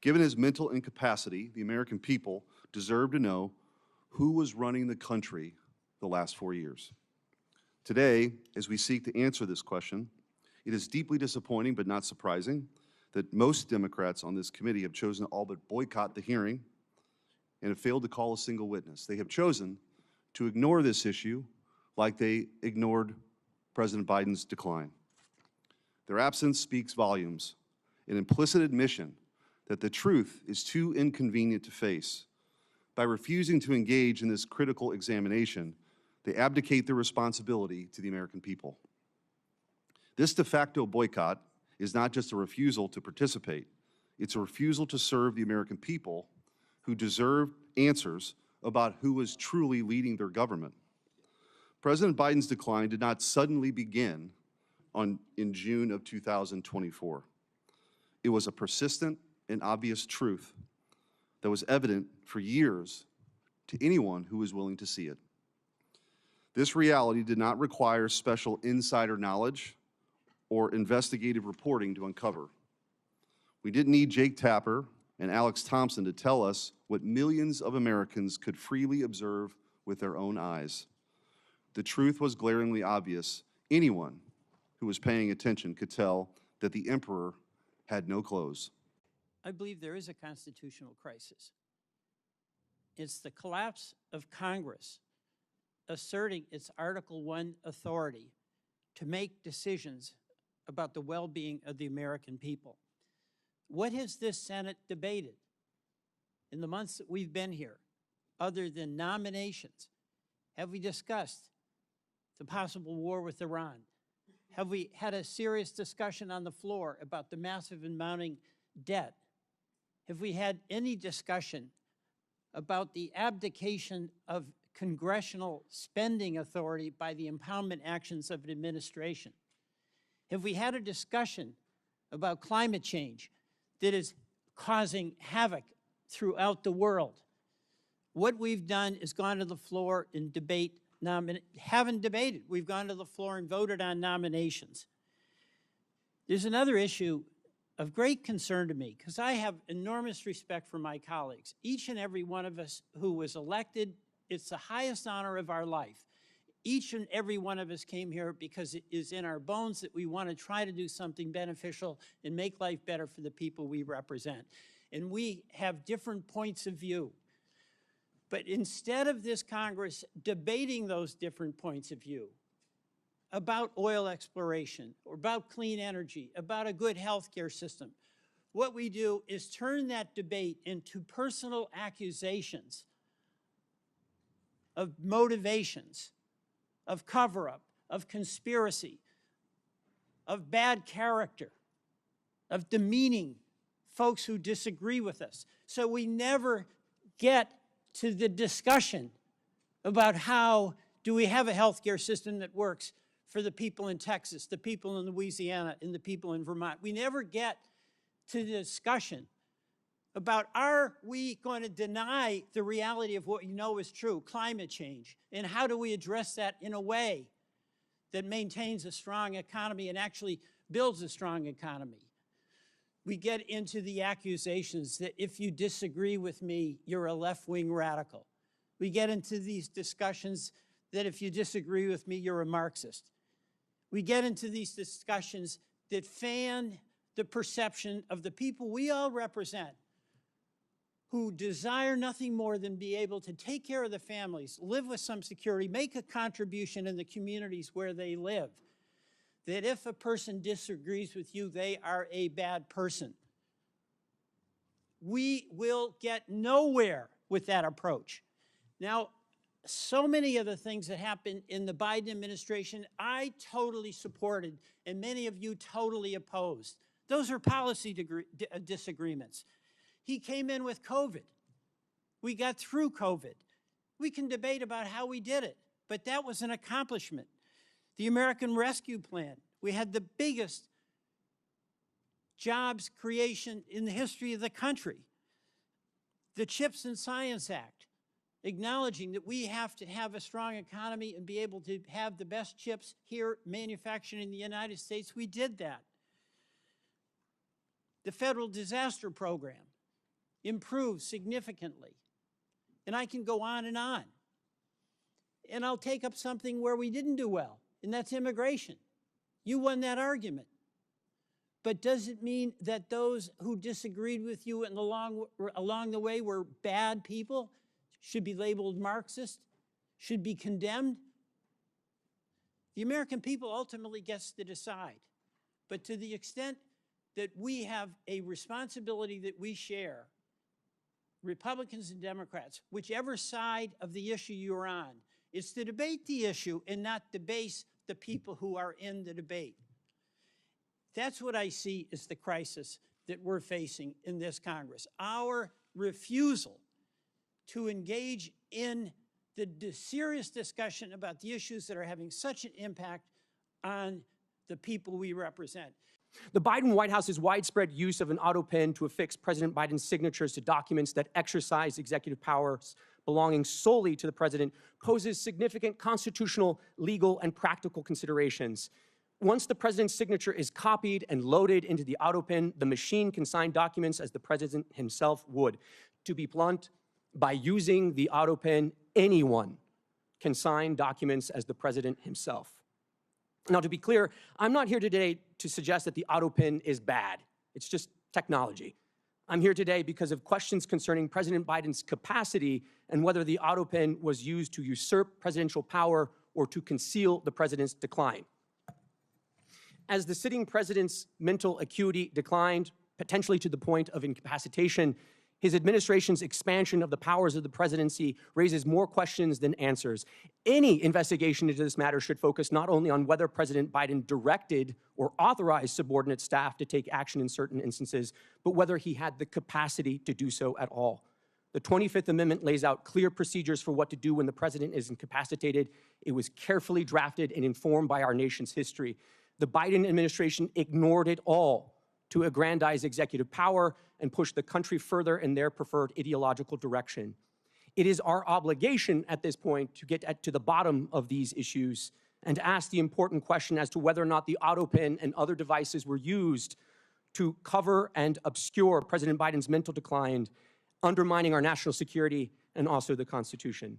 Given his mental incapacity, the American people deserve to know who was running the country the last 4 years. Today, as we seek to answer this question, it is deeply disappointing but not surprising that most Democrats on this committee have chosen to all but boycott the hearing and have failed to call a single witness. They have chosen to ignore this issue like they ignored President Biden's decline. Their absence speaks volumes, an implicit admission that the truth is too inconvenient to face. By refusing to engage in this critical examination, they abdicate their responsibility to the American people. This de facto boycott is not just a refusal to participate, it's a refusal to serve the American people who deserve answers about who is truly leading their government. President Biden's decline did not suddenly begin in June of 2024. It was a persistent and obvious truth that was evident for years to anyone who was willing to see it. This reality did not require special insider knowledge or investigative reporting to uncover. We didn't need Jake Tapper and Alex Thompson to tell us what millions of Americans could freely observe with their own eyes. The truth was glaringly obvious. Anyone who was paying attention could tell that the emperor had no clothes. I believe there is a constitutional crisis. It's the collapse of Congress asserting its Article I authority to make decisions about the well-being of the American people. What has this Senate debated in the months that we've been here, other than nominations? Have we discussed the possible war with Iran? Have we had a serious discussion on the floor about the massive and mounting debt? Have we had any discussion about the abdication of congressional spending authority by the impoundment actions of an administration? Have we had a discussion about climate change that is causing havoc throughout the world? What we've done is gone to the floor and haven't debated. We've gone to the floor and voted on nominations. There's another issue of great concern to me, because I have enormous respect for my colleagues. Each and every one of us who was elected, it's the highest honor of our life. Each and every one of us came here because it is in our bones that we want to try to do something beneficial and make life better for the people we represent. And we have different points of view. But instead of this Congress debating those different points of view about oil exploration, or about clean energy, about a good healthcare system, what we do is turn that debate into personal accusations of motivations, of cover-up, of conspiracy, of bad character, of demeaning folks who disagree with us. So we never get to the discussion about how do we have a healthcare system that works for the people in Texas, the people in Louisiana, and the people in Vermont. We never get to the discussion about, are we going to deny the reality of what we know is true, climate change, and how do we address that in a way that maintains a strong economy and actually builds a strong economy? We get into the accusations that if you disagree with me, you're a left-wing radical. We get into these discussions that if you disagree with me, you're a Marxist. We get into these discussions that fan the perception of the people we all represent, who desire nothing more than be able to take care of the families, live with some security, make a contribution in the communities where they live. That if a person disagrees with you, they are a bad person. We will get nowhere with that approach. Now, so many of the things that happened in the Biden administration, I totally supported, and many of you totally opposed. Those are policy disagreements. He came in with COVID. We got through COVID. We can debate about how we did it, but that was an accomplishment. The American Rescue Plan, we had the biggest jobs creation in the history of the country. The CHIPS and Science Act, acknowledging that we have to have a strong economy and be able to have the best chips here manufactured in the United States. We did that. The Federal Disaster Program, improved significantly. And I can go on. And I'll take up something where we didn't do well, and that's immigration. You won that argument. But does it mean that those who disagreed with you and along the way were bad people, should be labeled Marxist, should be condemned? The American people ultimately gets to decide. But to the extent that we have a responsibility that we share, Republicans and Democrats, whichever side of the issue you're on, is to debate the issue and not debase the people who are in the debate. That's what I see as the crisis that we're facing in this Congress. Our refusal to engage in the serious discussion about the issues that are having such an impact on the people we represent. The Biden White House's widespread use of an auto pen to affix President Biden's signatures to documents that exercise executive powers belonging solely to the president poses significant constitutional, legal, and practical considerations. Once the president's signature is copied and loaded into the auto pen, the machine can sign documents as the president himself would. To be blunt, by using the auto pen, anyone can sign documents as the president himself. Now, to be clear, I'm not here today to suggest that the auto pen is bad. It's just technology. I'm here today because of questions concerning President Biden's capacity and whether the auto pen was used to usurp presidential power or to conceal the president's decline. As the sitting president's mental acuity declined, potentially to the point of incapacitation, his administration's expansion of the powers of the presidency raises more questions than answers. Any investigation into this matter should focus not only on whether President Biden directed or authorized subordinate staff to take action in certain instances, but whether he had the capacity to do so at all. The 25th Amendment lays out clear procedures for what to do when the president is incapacitated. It was carefully drafted and informed by our nation's history. The Biden administration ignored it all to aggrandize executive power and push the country further in their preferred ideological direction. It is our obligation at this point to get to the bottom of these issues and to ask the important question as to whether or not the auto pen and other devices were used to cover and obscure President Biden's mental decline, undermining our national security and also the Constitution.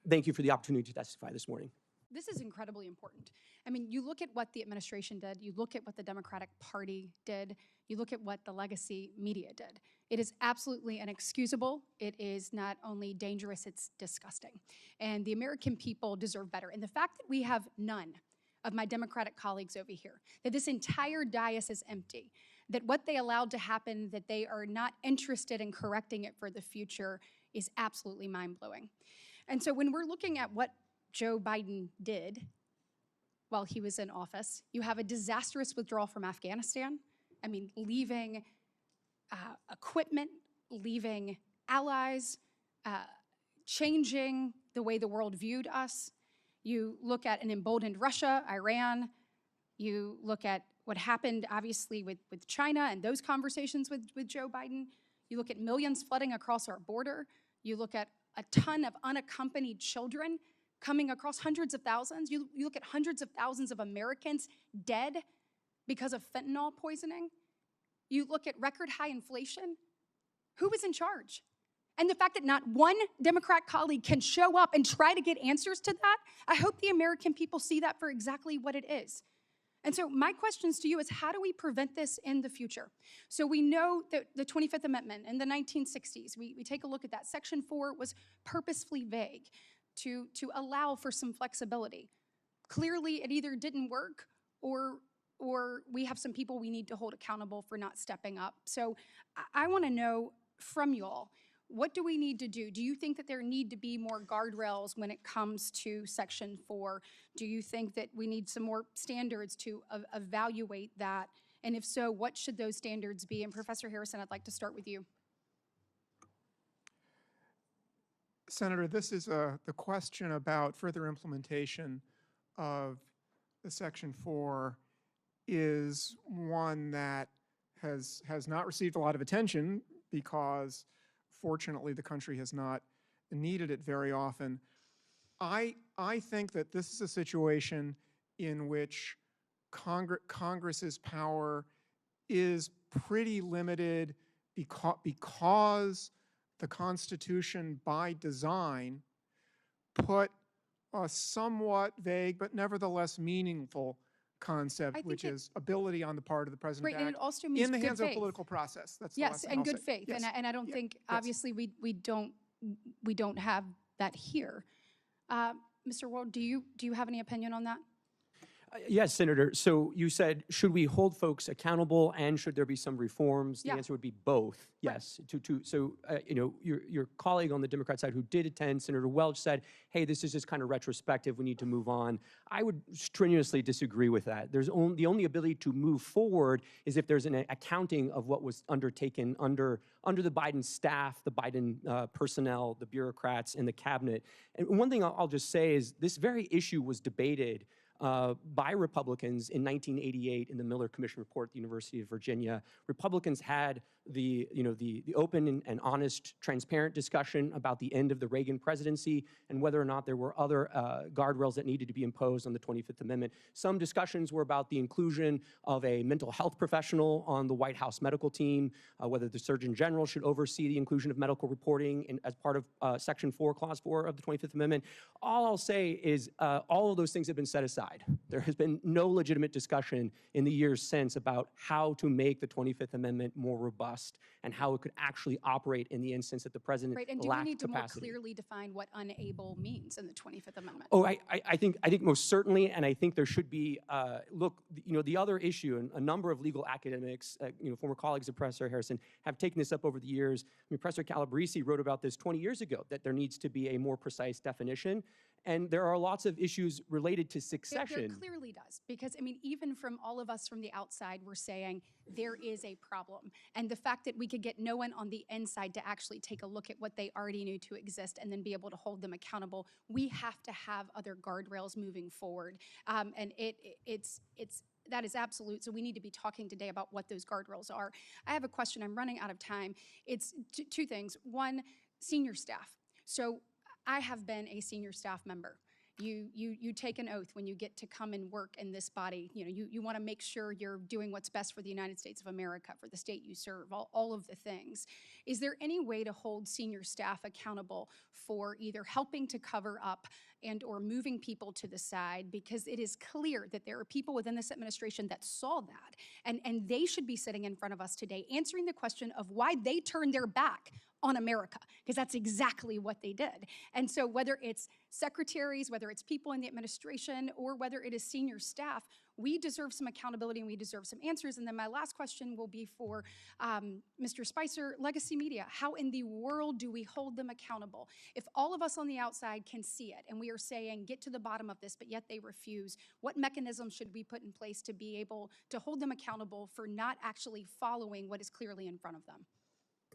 Thank you for the opportunity to testify this morning. This is incredibly important. I mean, you look at what the administration did, you look at what the Democratic Party did, you look at what the legacy media did. It is absolutely inexcusable. It is not only dangerous, it's disgusting. And the American people deserve better. And the fact that we have none of my Democratic colleagues over here, that this entire dais is empty, that what they allowed to happen, that they are not interested in correcting it for the future is absolutely mind-blowing. And so when we're looking at what Joe Biden did while he was in office, you have a disastrous withdrawal from Afghanistan. I mean, leaving equipment, leaving allies, changing the way the world viewed us. You look at an emboldened Russia, Iran. You look at what happened, obviously, with China and those conversations with Joe Biden. You look at millions flooding across our border. You look at a ton of unaccompanied children coming across, hundreds of thousands. You look at hundreds of thousands of Americans dead because of fentanyl poisoning. You look at record high inflation. Who was in charge? And the fact that not one Democrat colleague can show up and try to get answers to that, I hope the American people see that for exactly what it is. And so my questions to you is, how do we prevent this in the future? So we know that the 25th Amendment in the 1960s, we take a look at that. Section 4 was purposefully vague to allow for some flexibility. Clearly, it either didn't work or we have some people we need to hold accountable for not stepping up. So I want to know from you all, what do we need to do? Do you think that there need to be more guardrails when it comes to Section 4? Do you think that we need some more standards to evaluate that? And if so, what should those standards be? And Professor Harrison, I'd like to start with you. Senator, this is the question about further implementation of the Section 4 is one that has not received a lot of attention because fortunately, the country has not needed it very often. I think that this is a situation in which Congress's power is pretty limited because the Constitution by design put a somewhat vague but nevertheless meaningful concept, think which it- is ability on the part of the president Right, to and it act also means in the good hands of a faith. political process. That's the Yes, last thing and I'll good say. faith. Yes. And I don't Yeah, think, yes. obviously, we don't have that here. Mr. Ward, do you have any opinion on that? Yes, Senator. So you said, should we hold folks accountable and should there be some reforms? The Yeah. answer would be both. Yes. So, your colleague on the Democrat side who did attend, Senator Welch, said, hey, this is just kind of retrospective. We need to move on. I would strenuously disagree with that. The only ability to move forward is if there's an accounting of what was undertaken under the Biden staff, the Biden personnel, the bureaucrats, and the cabinet. And one thing I'll just say is this very issue was debated by Republicans in 1988 in the Miller Commission report at the University of Virginia. Republicans had the open and honest, transparent discussion about the end of the Reagan presidency and whether or not there were other guardrails that needed to be imposed on the 25th Amendment. Some discussions were about the inclusion of a mental health professional on the White House medical team, whether the Surgeon General should oversee the inclusion of medical reporting as part of Section 4, Clause 4 of the 25th Amendment. All I'll say is all of those things have been set aside. There has been no legitimate discussion in the years since about how to make the 25th Amendment more robust and how it could actually operate in the instance that the president Right, and do we lacked need to capacity. more clearly define what unable means in the 25th Amendment? Oh, I think most certainly, and I think there should be. Look, the other issue, and a number of legal academics, former colleagues of Professor Harrison, have taken this up over the years. I mean, Professor Calabresi wrote about this 20 years ago, that there needs to be a more precise definition, and there are lots of issues related to succession. There clearly does, because, I mean, even from all of us from the outside, we're saying there is a problem. And the fact that we could get no one on the inside to actually take a look at what they already knew to exist and then be able to hold them accountable, we have to have other guardrails moving forward. And that is absolute. So we need to be talking today about what those guardrails are. I have a question. I'm running out of time. It's two things. One, senior staff. So I have been a senior staff member. You take an oath when you get to come and work in this body. You want to make sure you're doing what's best for the United States of America, for the state you serve, all of the things. Is there any way to hold senior staff accountable for either helping to cover up and or moving people to the side? Because it is clear that there are people within this administration that saw that, and they should be sitting in front of us today answering the question of why they turned their back on America, because that's exactly what they did. And so whether it's secretaries, whether it's people in the administration, or whether it is senior staff, we deserve some accountability and we deserve some answers. And then my last question will be for Mr. Spicer, legacy media. How in the world do we hold them accountable? If all of us on the outside can see it and we are saying, get to the bottom of this, but yet they refuse, what mechanism should we put in place to be able to hold them accountable for not actually following what is clearly in front of them?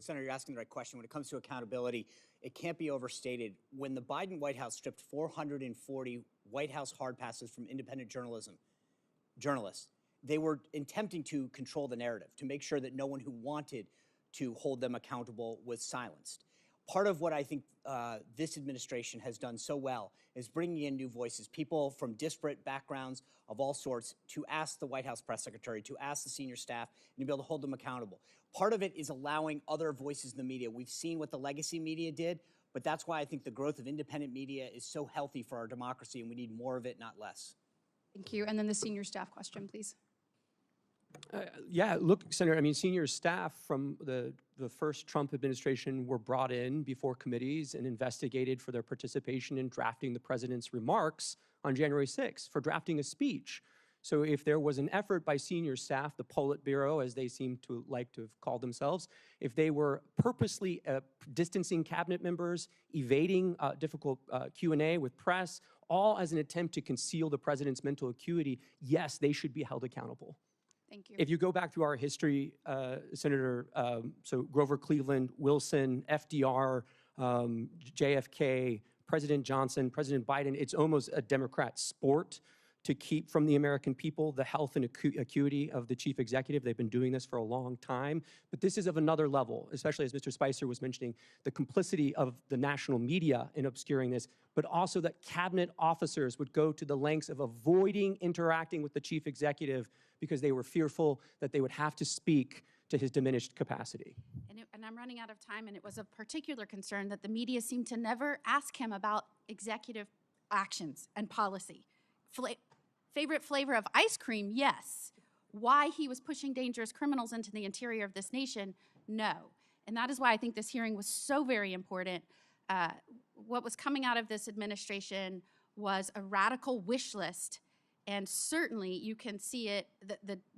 Senator, you're asking the right question. When it comes to accountability, it can't be overstated. When the Biden White House stripped 440 White House hard passes from independent journalists, they were attempting to control the narrative, to make sure that no one who wanted to hold them accountable was silenced. Part of what I think this administration has done so well is bringing in new voices, people from disparate backgrounds of all sorts, to ask the White House press secretary, to ask the senior staff, and to be able to hold them accountable. Part of it is allowing other voices in the media. We've seen what the legacy media did, but that's why I think the growth of independent media is so healthy for our democracy, and we need more of it, not less. Thank you. And then the senior staff question, please. Yeah, look, Senator, I mean, senior staff from the first Trump administration were brought in before committees and investigated for their participation in drafting the president's remarks on January 6th, for drafting a speech. So if there was an effort by senior staff, the Politburo, as they seem to like to have called themselves, if they were purposely distancing cabinet members, evading difficult Q&A with press, all as an attempt to conceal the president's mental acuity, yes, they should be held accountable. Thank you. If you go back through our history, Senator, so Grover Cleveland, Wilson, FDR, JFK, President Johnson, President Biden, it's almost a Democrat sport to keep from the American people the health and acuity of the chief executive. They've been doing this for a long time, but this is of another level, especially as Mr. Spicer was mentioning, the complicity of the national media in obscuring this, but also that cabinet officers would go to the lengths of avoiding interacting with the chief executive because they were fearful that they would have to speak to his diminished capacity. And I'm running out of time, and it was of particular concern that the media seemed to never ask him about executive actions and policy. Favorite flavor of ice cream? Yes. Why he was pushing dangerous criminals into the interior of this nation? No. And that is why I think this hearing was so very important. What was coming out of this administration was a radical wish list, and certainly you can see it,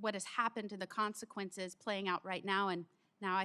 what has happened and the consequences playing out right now. And now I